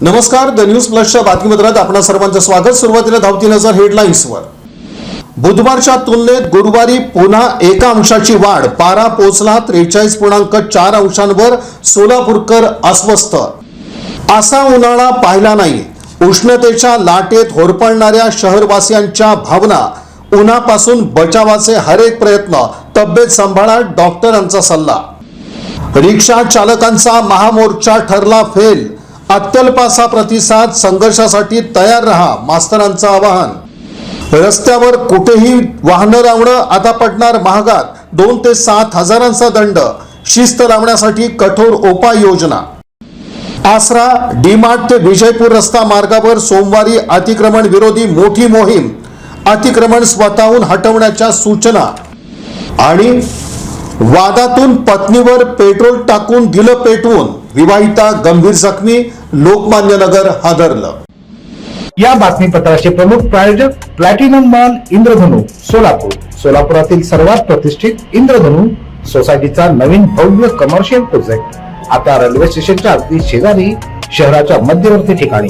नमस्कार, the news प्लसच्या बातमीपत्रात आपणा सर्वांचं स्वागत। सुरुवातीला धावती नजर हेडलाईन्सवर। बुधवारच्या तुलनेत गुरुवारी पुन्हा 1 अंशाची वाढ, पारा पोहोचला 43.4 अंशांवर। सोलापूरकर अस्वस्थ, असा उन्हाळा पाहिला नाही। उष्णतेच्या लाटेत होरपळणाऱ्या शहरवासियांच्या भावना, उन्हापासून बचावाचे हरेक प्रयत्न, तब्येत सांभाळा, डॉक्टरांचा सल्ला। रिक्षा चालकांचा महामोर्चा ठरला फेल, अत्यल्पासा प्रतिसाद, संघर्षासाठी तयार रहा, मास्तरांचं आवाहन। रस्त्यावर कुठेही वाहनं लावणं आता पडणार महागात, 2 ते 7 हजारांचा दंड, शिस्त लावण्यासाठी कठोर उपाययोजना। आसरा डीमार्ट ते विजयपूर रस्ता मार्गावर सोमवारी अतिक्रमण विरोधी मोठी मोहीम, अतिक्रमण स्वतःहून हटवण्याच्या सूचना। आणि वादातून पत्नीवर पेट्रोल टाकून दिलं पेटवून, विवाहिता गंभीर जखमी, लोकमान्य नगर हादरलं। या बातमीपत्राचे प्रमुख प्रायोजक प्लॅटिनम मॉल इंद्रधनु सोलापूर। सोलापुरातील सर्वात प्रतिष्ठित इंद्रधनु सोसायटीचा नवीन भव्य कमर्शियल प्रोजेक्ट आता रेल्वे स्टेशनच्या अगदी शेजारी, शहराच्या मध्यवर्ती ठिकाणी।